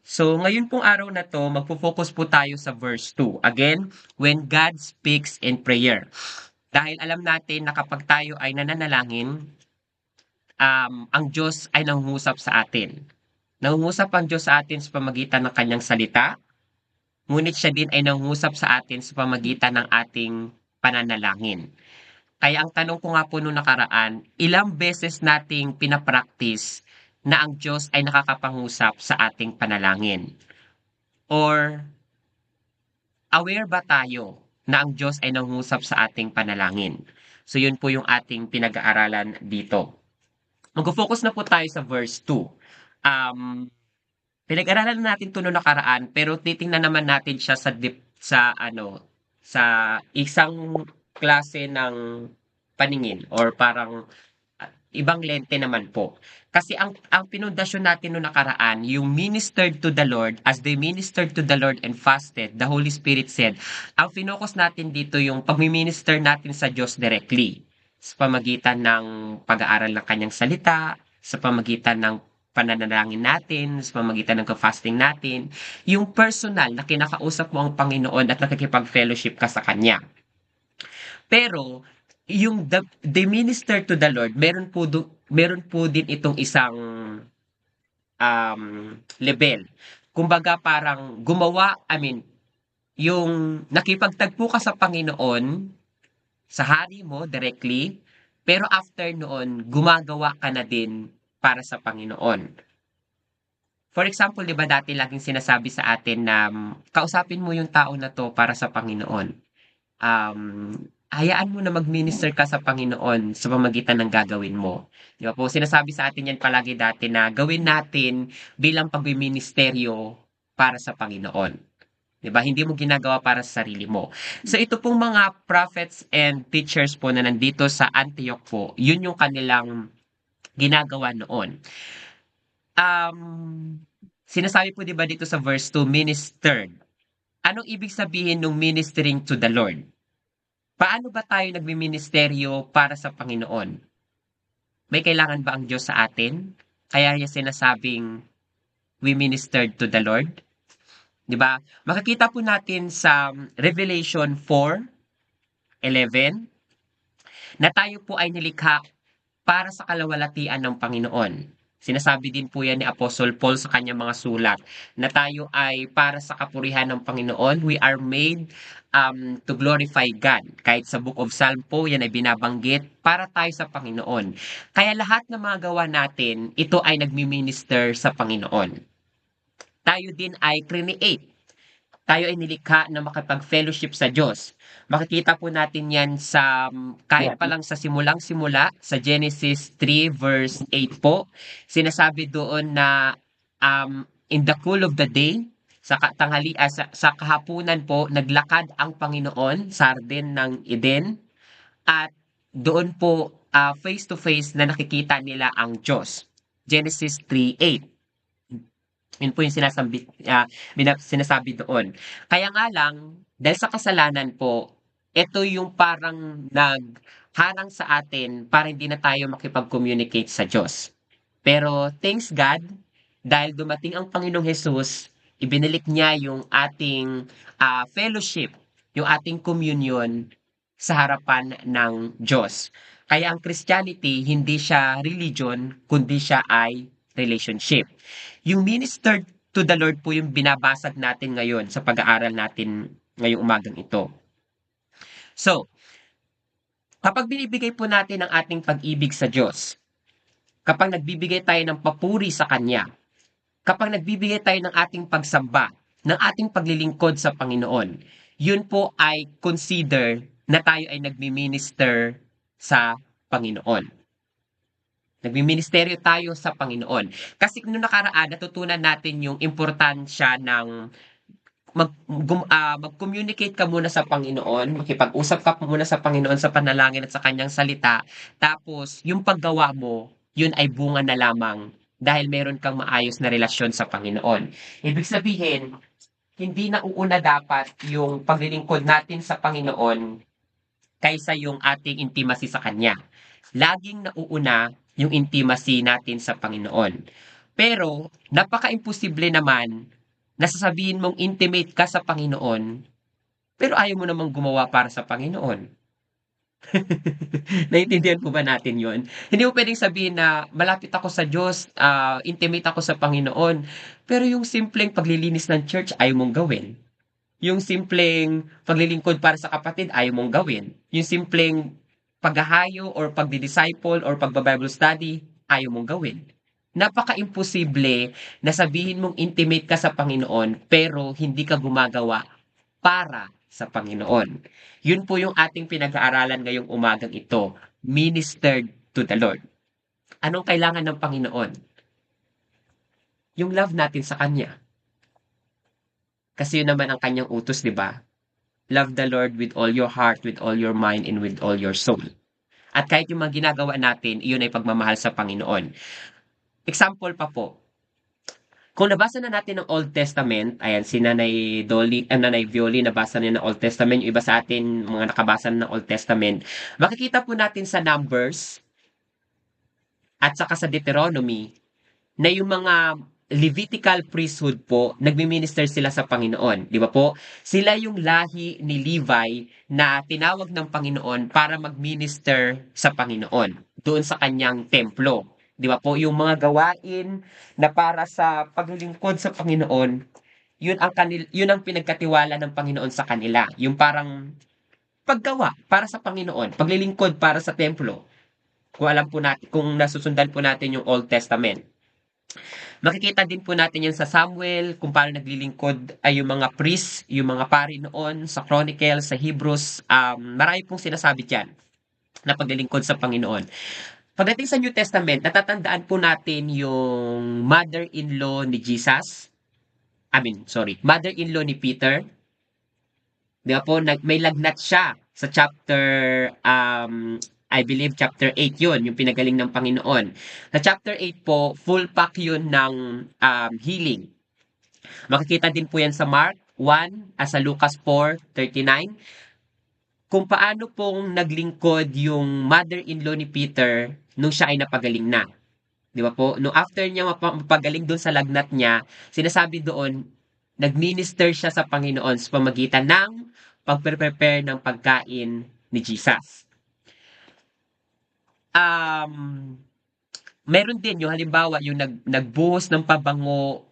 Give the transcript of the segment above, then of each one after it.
So, ngayon pong araw na 'to, magfo-focus po tayo sa verse 2. Again, when God speaks in prayer. Dahil alam natin na kapag tayo ay nananalangin, ang Diyos ay nangungusap sa atin. Nangungusap ang Diyos sa atin sa pamamagitan ng kanyang salita, ngunit siya din ay nangungusap sa atin sa pamamagitan ng ating pananalangin. Kaya ang tanong ko nga po nung nakaraan, ilang beses nating pinapractice na ang Diyos ay nakakapangusap sa ating panalangin? Or aware ba tayo na ang Diyos ay nangungusap sa ating panalangin? So yun po yung ating pinag-aaralan dito. Magfo-focus na po tayo sa verse 2. Pinag-aralan natin 'to nung nakaraan pero titingnan naman natin siya sa isang klase ng paningin or parang ibang lente naman po. Kasi ang pinundasyon natin nung nakaraan, yung ministered to the Lord, as they ministered to the Lord and fasted, the Holy Spirit said, ang finokus natin dito yung pagmi-minister natin sa Diyos directly sa pamagitan ng pag-aaral ng kanyang salita, sa pamagitan ng pananalangin natin, sa pamagitan ng fasting natin, yung personal na kinakausap mo ang Panginoon at nakikipag-fellowship ka sa Kanya. Pero yung the minister to the Lord, meron po din itong isang level. Kumbaga parang yung nakipagtagpo ka sa Panginoon, sa hari mo directly, pero after noon, gumagawa ka na din para sa Panginoon. For example, 'di ba dati laging sinasabi sa atin na kausapin mo yung tao na 'to para sa Panginoon. um, Hayaan mo na mag-minister ka sa Panginoon sa pamamagitan ng gagawin mo. Di ba po, sinasabi sa atin yan palagi dati na gawin natin bilang pagbiministeryo para sa Panginoon. Di ba? Hindi mo ginagawa para sa sarili mo. So ito pong mga prophets and teachers po na nandito sa Antioch po, yun yung kanilang ginagawa noon. Sinasabi po di ba dito sa verse 2, ministered. Anong ibig sabihin ng ministering to the Lord? Paano ba tayo nagmiministeryo para sa Panginoon? May kailangan ba ang Diyos sa atin? Kaya niya sinasabing, we ministered to the Lord? Di ba? Makikita po natin sa Revelation 4:11 na tayo po ay nilikha para sa kalawalatian ng Panginoon. Sinasabi din po yan ni Apostle Paul sa kanyang mga sulat na tayo ay para sa kapurihan ng Panginoon. We are made to glorify God. Kahit sa Book of Psalm po, yan ay binabanggit para tayo sa Panginoon. Kaya lahat ng mga gawa natin, ito ay nagmi-minister sa Panginoon. Tayo din ay create. Tayo ay nilikha na makipag-fellowship sa Diyos. Makikita po natin yan sa kahit pa lang sa simulang-simula sa Genesis 3 verse 8 po. Sinasabi doon na in the cool of the day, sa kahapunan po, naglakad ang Panginoon sa Garden ng Eden at doon po face to face na nakikita nila ang Diyos. Genesis 3:8. Yun po yung sinasabi doon. Kaya nga lang, dahil sa kasalanan po, ito yung parang nagharang sa atin para hindi na tayo makipag-communicate sa Diyos. Pero thanks God, dahil dumating ang Panginoong Hesus, ibinalik niya yung ating fellowship, yung ating communion sa harapan ng Diyos. Kaya ang Christianity, hindi siya religion, kundi siya ay relationship. Yung minister to the Lord po yung binabasag natin ngayon sa pag-aaral natin ngayong umagang ito. So, kapag binibigay po natin ang ating pag-ibig sa Diyos, kapag nagbibigay tayo ng papuri sa Kanya, kapag nagbibigay tayo ng ating pagsamba, ng ating paglilingkod sa Panginoon, yun po ay consider na tayo ay nagmi-minister sa Panginoon. Nagmi-ministeryo tayo sa Panginoon. Kasi nung nakaraan, natutunan natin yung importansya ng mag-communicate ka muna sa Panginoon, makipag-usap ka muna sa Panginoon sa panalangin at sa kanyang salita, tapos yung paggawa mo, yun ay bunga na lamang dahil meron kang maayos na relasyon sa Panginoon. Ibig sabihin, hindi na uuna dapat yung paglilingkod natin sa Panginoon kaysa yung ating intimacy sa Kanya. Laging nauuna yung intimacy natin sa Panginoon. Pero napaka-imposible naman Nasasabihin mong intimate ka sa Panginoon, pero ayaw mo namang gumawa para sa Panginoon. Naintindihan po ba natin yon? Hindi mo pwedeng sabihin na malapit ako sa Diyos, intimate ako sa Panginoon, pero yung simpleng paglilinis ng church ayaw mong gawin. Yung simpleng paglilingkod para sa kapatid ayaw mong gawin. Yung simpleng paghahayo or pagdi-disciple or pagba-Bible study ayaw mong gawin. Napaka-imposible na sabihin mong intimate ka sa Panginoon pero hindi ka gumagawa para sa Panginoon. Yun po yung ating pinag-aaralan ngayong umagang ito, ministered to the Lord. Anong kailangan ng Panginoon? Yung love natin sa Kanya. Kasi yun naman ang Kanyang utos, di ba? Love the Lord with all your heart, with all your mind, and with all your soul. At kahit yung mga ginagawa natin, iyon ay pagmamahal sa Panginoon. Example pa po, kung nabasa na natin ng Old Testament, ayan, si Nanay Dolly, Nanay Violi, nabasa niya ng Old Testament, yung iba sa atin, mga nakabasa na ng Old Testament, makikita po natin sa Numbers at saka sa Deuteronomy na yung mga Levitical priesthood po, nagmi-minister sila sa Panginoon. Di ba po? Sila yung lahi ni Levi na tinawag ng Panginoon para mag-minister sa Panginoon doon sa kanyang templo. Di ba po? Yung mga gawain na para sa paglilingkod sa Panginoon, yun ang pinagkatiwala ng Panginoon sa kanila. Yung parang paggawa para sa Panginoon, paglilingkod para sa templo. Kung alam po natin, kung nasusundan po natin yung Old Testament. Makikita din po natin yan sa Samuel, kung paano naglilingkod ay yung mga priest, yung mga pari noon, sa Chronicles, sa Hebrews, marami pong sinasabi dyan na paglilingkod sa Panginoon. Pagdating sa New Testament, natatandaan po natin yung mother-in-law ni Jesus. Mother-in-law ni Peter. Di ba po, may lagnat siya sa chapter, I believe chapter 8 yun, yung pinagaling ng Panginoon. Sa chapter 8 po, full pack yun ng healing. Makikita din po yan sa Mark 1 at sa Lucas 4:39 kung paano pong naglingkod yung mother-in-law ni Peter nung siya ay napagaling na. Di ba po? No after niya mapagaling doon sa lagnat niya, sinasabi doon, nagminister siya sa Panginoon sa pamagitan ng pagprepare ng pagkain ni Jesus. Meron din yung halimbawa yung nagbuhos ng pabango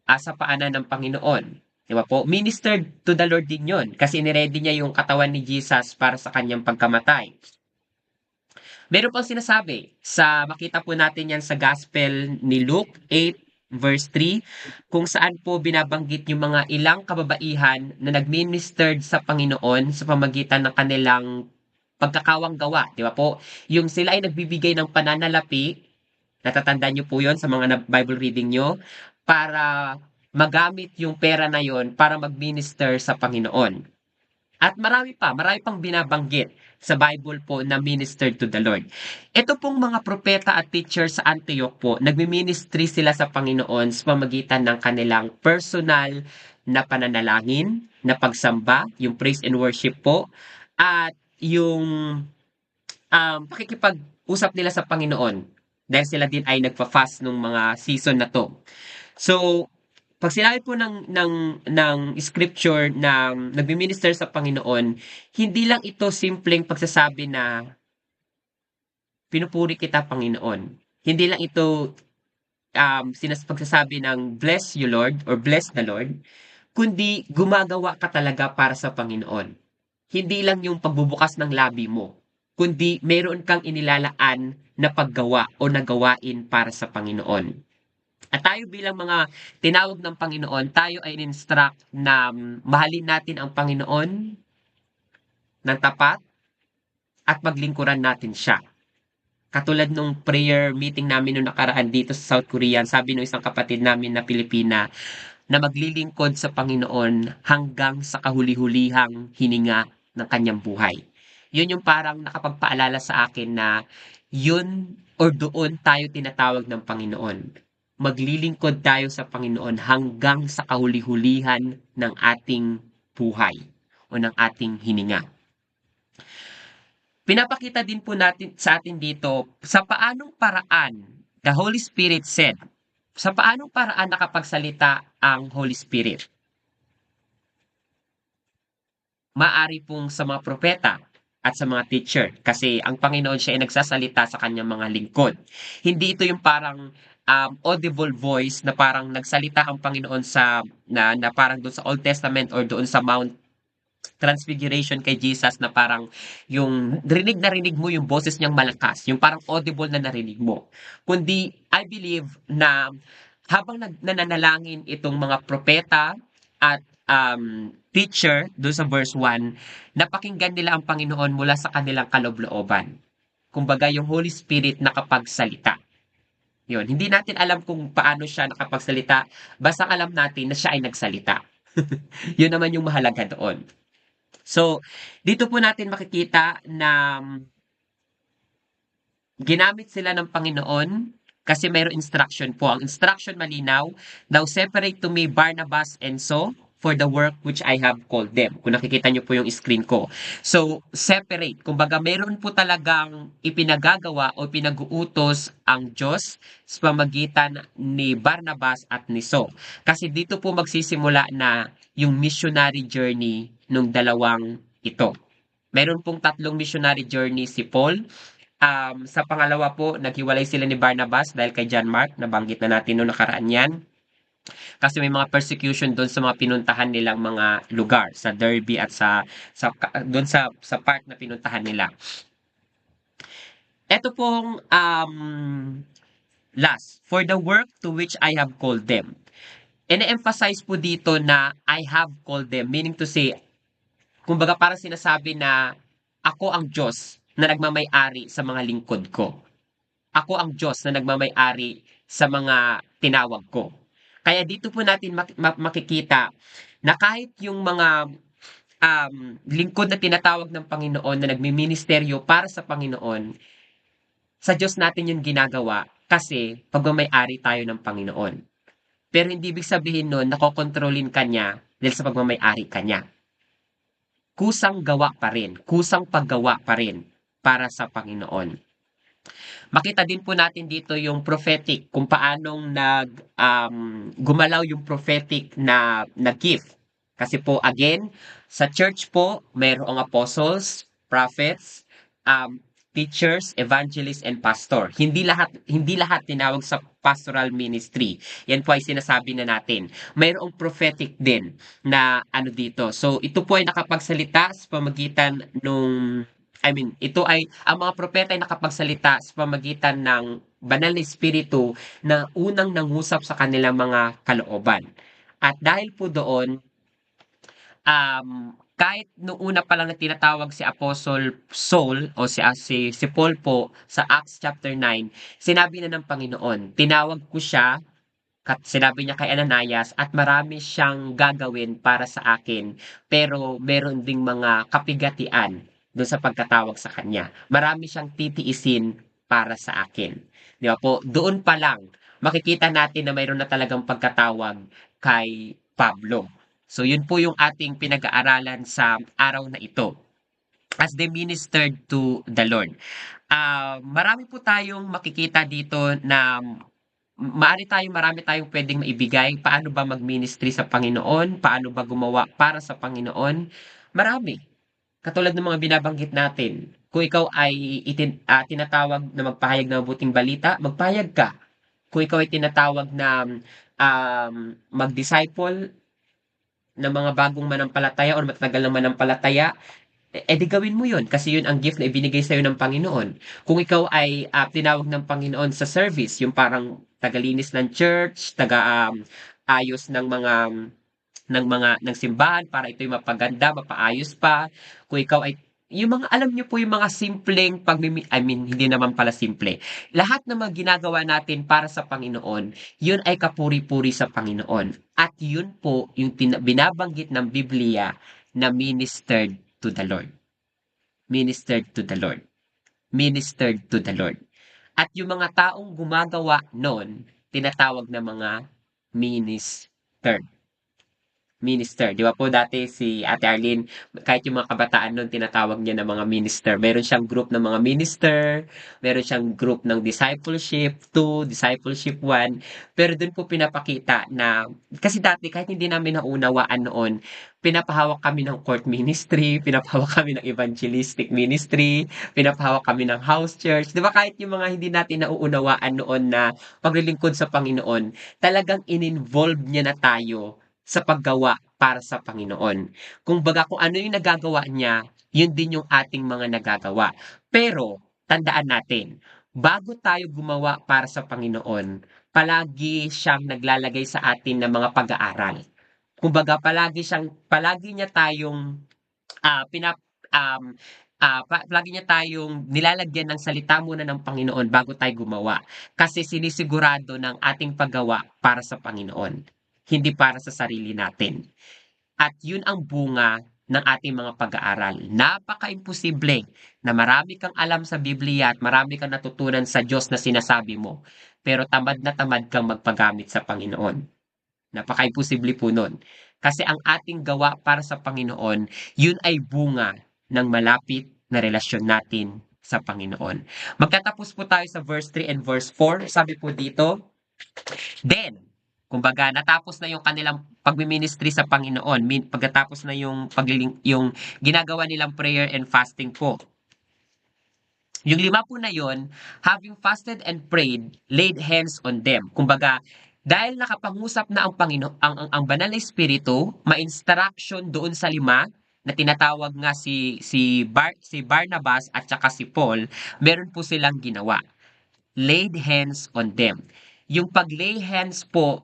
sa paanan ng Panginoon. Di ba po? Ministered to the Lord din yun kasi niready niya yung katawan ni Jesus para sa kanyang pagkamatay. Meron pang sinasabi makita po natin yan sa Gospel ni Luke 8 verse 3 kung saan po binabanggit yung mga ilang kababaihan na nagministered sa Panginoon sa pamagitan ng kanilang pagkakawang gawa, di ba po? Yung sila ay nagbibigay ng pananalapi, natatandaan niyo po yon sa mga Bible reading niyo, para magamit yung pera na yon para mag-minister sa Panginoon. At marami pang binabanggit sa Bible po na minister to the Lord. Ito pong mga propeta at teachers sa Antioch po, nagmi-ministry sila sa Panginoon sa pamagitan ng kanilang personal na pananalangin, na pagsamba, yung praise and worship po, at yung pakikipag-usap nila sa Panginoon dahil sila din ay nagpa-fast nung mga season na to. So, pag sinabi po ng scripture na nagmi-minister sa Panginoon, hindi lang ito simpleng pagsasabi na pinupuri kita, Panginoon. Hindi lang ito pagsasabi ng bless you Lord or bless the Lord, kundi gumagawa ka talaga para sa Panginoon. Hindi lang yung pagbubukas ng labi mo, kundi meron kang inilalaan na paggawa o nagawain para sa Panginoon. At tayo bilang mga tinawag ng Panginoon, tayo ay in-instruct na mahalin natin ang Panginoon ng tapat at maglingkuran natin siya. Katulad nung prayer meeting namin nung nakaraan dito sa South Korea, sabi nung isang kapatid namin na Pilipina na maglilingkod sa Panginoon hanggang sa kahuli-hulihang hininga ng kanyang buhay. Yun yung parang nakapagpaalala sa akin na yun or doon tayo tinatawag ng Panginoon. Maglilingkod tayo sa Panginoon hanggang sa kahuli-hulihan ng ating buhay o ng ating hininga. Pinapakita din po natin sa atin dito sa paanong paraan the Holy Spirit said Sa paanong paraan nakapagsalita ang Holy Spirit? Maaari pong sa mga propeta at sa mga teacher kasi ang Panginoon siya ay nagsasalita sa kanyang mga lingkod. Hindi ito yung parang audible voice na parang nagsalita ang Panginoon sa na parang doon sa Old Testament or doon sa Mount Transfiguration kay Jesus na parang yung rinig na rinig mo yung boses niyang malakas, yung parang audible na narinig mo. Kundi I believe na habang nananalangin itong mga propeta at teacher doon sa verse 1, napakinggan nila ang Panginoon mula sa kanilang kaloob-looban. Kumbaga yung Holy Spirit nakapagsalita. Yun, hindi natin alam kung paano siya nakapagsalita, basta alam natin na siya ay nagsalita. Yun naman yung mahalaga doon. So, dito po natin makikita na ginamit sila ng Panginoon kasi mayroong instruction po. Ang instruction malinaw, "Now separate to me Barnabas and Saul for the work which I have called them." Kung nakikita niyo po yung screen ko. So, separate. Kumbaga, meron po talagang ipinagagawa o pinag-uutos ang Diyos sa pamagitan ni Barnabas at ni Saul. Kasi dito po magsisimula na yung missionary journey ng dalawang ito. Meron pong tatlong missionary journey si Paul. Sa pangalawa po, naghiwalay sila ni Barnabas dahil kay John Mark. Nabanggit na natin noong nakaraan yan. Kasi may mga persecution doon sa mga pinuntahan nilang mga lugar sa Derby at doon sa part na pinuntahan nila. Ito pong last, for the work to which I have called them. Ine-emphasize po dito na I have called them, meaning to say, kumbaga parang sinasabi na ako ang Diyos na nagmamay-ari sa mga lingkod ko. Ako ang Diyos na nagmamay-ari sa mga tinawag ko. Kaya dito po natin makikita na kahit yung mga lingkod na tinatawag ng Panginoon na nagmiministeryo para sa Panginoon, sa Diyos natin yung ginagawa kasi pagmamay-ari tayo ng Panginoon. Pero hindi ibig sabihin nun nakokontrolin ka niya dahil sa pagmamay-ari ka niya. Kusang gawa pa rin, kusang paggawa pa rin para sa Panginoon. Makita din po natin dito yung prophetic, kung paanong gumalaw yung prophetic na gift. Kasi po again, sa church po, mayroong apostles, prophets, teachers, evangelists, and pastor. Hindi lahat tinawag sa pastoral ministry. Yan po ay sinasabi na natin. Mayroong prophetic din na ano dito. So ito po ay nakapagsalita sa pamagitan ito ay, ang mga propeta ay nakapagsalita sa pamagitan ng banal na espiritu na unang nangusap sa kanilang mga kalooban. At dahil po doon, kahit nung una pa lang na tinatawag si Apostle Saul o si Paul po sa Acts chapter 9, sinabi na ng Panginoon, tinawag ko siya, sinabi niya kay Ananias, at marami siyang gagawin para sa akin, pero meron ding mga kapigatian doon sa pagkatawag sa kanya. Marami siyang titiisin para sa akin. Di ba po? Doon pa lang, makikita natin na mayroon na talagang pagkatawag kay Pablo. So yun po yung ating pinag-aaralan sa araw na ito as they ministered to the Lord. Marami po tayong makikita dito na marami tayong pwedeng maibigay. Paano ba mag-ministry sa Panginoon? Paano ba gumawa para sa Panginoon? Marami. Katulad ng mga binabanggit natin. Kung ikaw ay tinatawag na magpahayag ng mabuting balita, magpahayag ka. Kung ikaw ay tinatawag na mag-disciple ng mga bagong manampalataya o matagal ng manampalataya, di gawin mo yun kasi yun ang gift na ibinigay sa'yo ng Panginoon. Kung ikaw ay tinawag ng Panginoon sa service, yung parang tagalinis ng church, ayos ng simbahan para ito'y mapaganda, mapaayos pa. Kung ikaw ay yung mga alam niyo po yung mga simpleng hindi naman pala simple. Lahat ng mga ginagawa natin para sa Panginoon, yun ay kapuri-puri sa Panginoon. At yun po yung binabanggit ng Biblia na ministered to the Lord. Ministered to the Lord. Ministered to the Lord. At yung mga taong gumagawa noon, tinatawag na mga ministered. minister. Di ba po dati si Ate Arlene, kahit yung mga kabataan nun, tinatawag niya na mga minister. Meron siyang group ng mga minister, meron siyang group ng discipleship 2, discipleship 1, pero dun po pinapakita na, kasi dati kahit hindi namin naunawaan noon, pinapahawak kami ng court ministry, pinapahawak kami ng evangelistic ministry, pinapahawak kami ng house church. Di ba kahit yung mga hindi natin nauunawaan noon na paglilingkod sa Panginoon, talagang in-involve niya na tayo sa paggawa para sa Panginoon. Kumbaga kung ano yung nagagawa niya, yun din yung ating mga nagagawa. Pero, tandaan natin, bago tayo gumawa para sa Panginoon, palagi siyang naglalagay sa atin ng mga pag-aaral. Kumbaga palagi niya tayong pinap palagi niya tayong nilalagyan ng salita muna ng Panginoon bago tayo gumawa. Kasi sinisigurado ng ating paggawa para sa Panginoon, hindi para sa sarili natin. At yun ang bunga ng ating mga pag-aaral. Napaka-imposible na marami kang alam sa Biblia at marami kang natutunan sa Diyos na sinasabi mo, pero tamad na tamad kang magpagamit sa Panginoon. Napaka-imposible po nun. Kasi ang ating gawa para sa Panginoon, yun ay bunga ng malapit na relasyon natin sa Panginoon. Magtatapos po tayo sa verse 3 and verse 4. Sabi po dito, then, kumbaga natapos na yung kanilang pagmi-ministry sa Panginoon, pagkatapos na yung ginagawa nilang prayer and fasting po. Yung 5 po na yon, having fasted and prayed, laid hands on them. Kumbaga, dahil nakapangusap na ang Panginoon, ang banal na espiritu, ma-instruction doon sa 5 na tinatawag nga si Barnabas at saka si Paul, meron po silang ginawa. Laid hands on them. Yung pag-lay hands po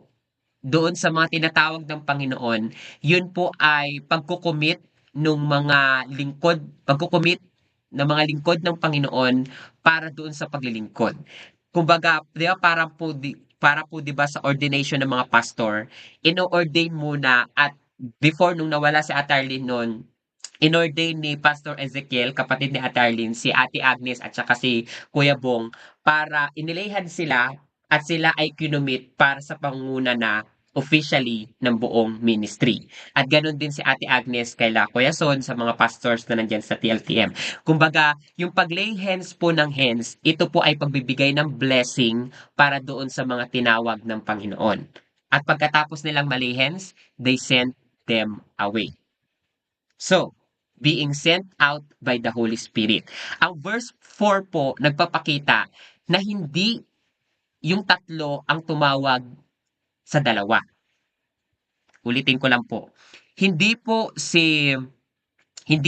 doon sa mga tinatawag ng Panginoon, yun po ay pagkukumit ng mga lingkod ng Panginoon para doon sa paglilingkod. Kumbaga, 'di ba para po 'di ba sa ordination ng mga pastor, ino-ordain muna at before nung nawala si Ate Arlene noon, inordain ni Pastor Ezekiel, kapatid ni Ate Arlene, si Ate Agnes at saka si Kuya Bong para inilayhan sila at sila ay kinumit para sa pangunguna na officially ng buong ministry. At ganun din si Ate Agnes kay Kuya Son sa mga pastors na nandyan sa TLTM. Kumbaga, yung pag-lay hands po ng hands, ito po ay pagbibigay ng blessing para doon sa mga tinawag ng Panginoon. At pagkatapos nilang malay hands, they sent them away. So, being sent out by the Holy Spirit. Ang verse 4 po, nagpapakita na hindi yung 3 ang tumawag sa 2. Ulitin ko lang po. Hindi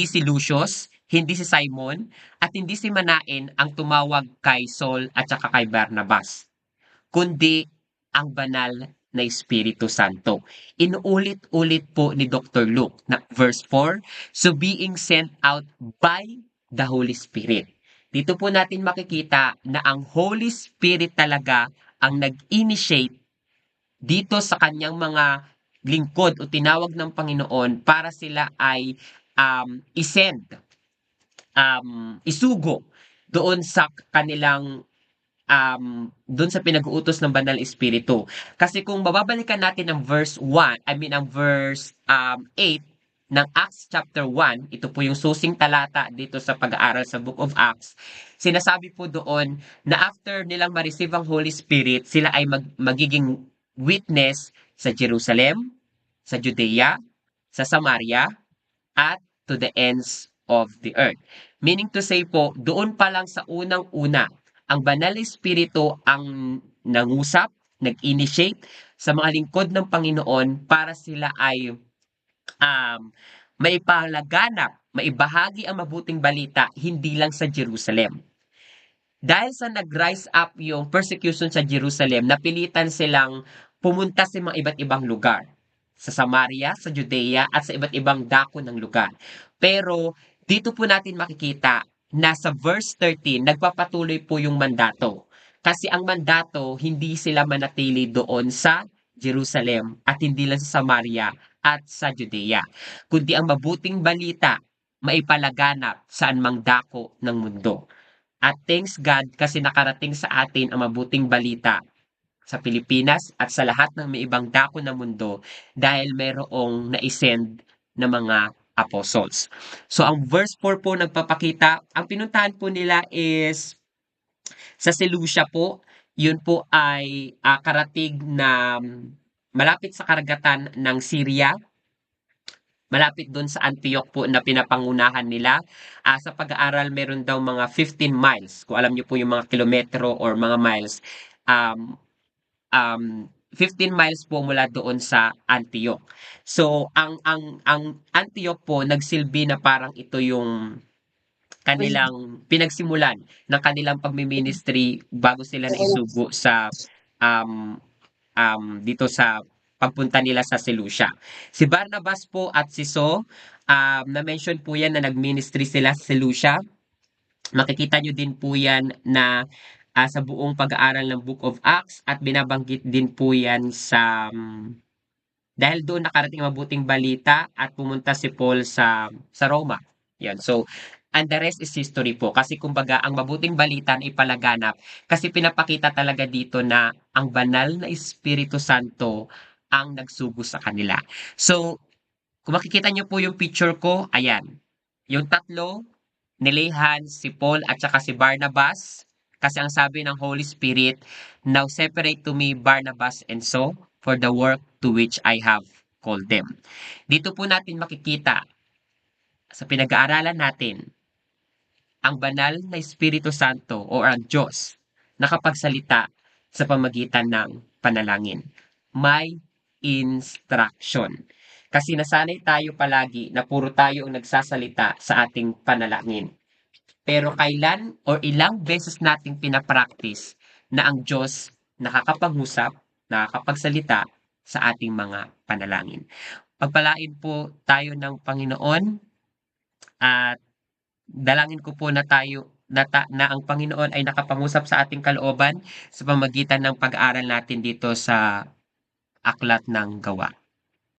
si Lucius, hindi si Simon, at hindi si Manaen ang tumawag kay Saul at saka kay Barnabas, kundi ang banal na Espiritu Santo. Inuulit-ulit po ni Dr. Luke na verse 4, so being sent out by the Holy Spirit. Dito po natin makikita na ang Holy Spirit talaga ang nag-initiate dito sa kanyang mga lingkod o tinawag ng Panginoon para sila ay isend, isugo doon sa kanilang doon sa pinag-uutos ng Banal Espiritu. Kasi kung mababalikan natin ang verse 8 ng Acts chapter 1, ito po yung susing talata dito sa pag-aaral sa Book of Acts, sinasabi po doon na after nilang ma-receive ang Holy Spirit, sila ay magiging witness sa Jerusalem, sa Judea, sa Samaria, at to the ends of the earth. Meaning to say po, doon pa lang sa unang-una, ang Banal Espiritu ang nangusap, nag-initiate sa mga lingkod ng Panginoon para sila ay maibahagi ang mabuting balita hindi lang sa Jerusalem. Dahil sa nag-rise up yung persecution sa Jerusalem, napilitan silang pumunta sa mga iba't ibang lugar. Sa Samaria, sa Judea, at sa iba't ibang dako ng lugar. Pero dito po natin makikita na sa verse 13, nagpapatuloy po yung mandato. Kasi ang mandato, hindi sila manatili doon sa Jerusalem at hindi lang sa Samaria at sa Judea. Kundi ang mabuting balita, maipalaganap saan mang dako ng mundo. At thanks God kasi nakarating sa atin ang mabuting balita sa Pilipinas at sa lahat ng may ibang dako ng mundo dahil mayroong naisend na mga apostles. So ang verse 4 po nagpapakita, ang pinuntahan po nila is sa Seleucia po. Yun po ay karatig na malapit sa karagatan ng Syria, malapit doon sa Antioch po na pinapangunahan nila. Sa pag-aaral, meron daw mga 15 miles. Kung alam niyo po yung mga kilometro or mga miles, um, 15 miles po mula doon sa Antioch. So, ang Antioch po nagsilbi na parang ito yung kanilang pinagsimulan ng kanilang pagmi-ministry bago sila naisugo sa um, dito sa pagpunta nila sa Seleucia. Si Barnabas po at si So, na-mention po yan na nag-ministry sila sa Seleucia. Makikita nyo din po yan na sa buong pag-aaral ng Book of Acts at binabanggit din po yan sa dahil doon nakarating ang mabuting balita at pumunta si Paul sa Roma. Yan. So, and the rest is history po. Kasi kumbaga, ang mabuting balita na ipalaganap, kasi pinapakita talaga dito na ang banal na Espiritu Santo ang nagsugo sa kanila. So, kung makikita niyo po yung picture ko, ayan. Yung tatlo, nilehan si Paul at saka si Barnabas. Kasi ang sabi ng Holy Spirit, now separate to me Barnabas and so for the work to which I have called them. Dito po natin makikita sa pinag-aaralan natin ang banal na Espiritu Santo o ang Diyos nakapagsalita sa pamagitan ng panalangin. May instruction. Kasi nasanay tayo palagi na puro tayo ang nagsasalita sa ating panalangin. Pero kailan o ilang beses nating pinapractice na ang Diyos nakakapag-usap, nakakapagsalita sa ating mga panalangin. Pagpalain po tayo ng Panginoon at dalangin ko po na na ang Panginoon ay nakapangusap sa ating kalooban sa pamagitan ng pag-aaral natin dito sa Aklat ng Gawa.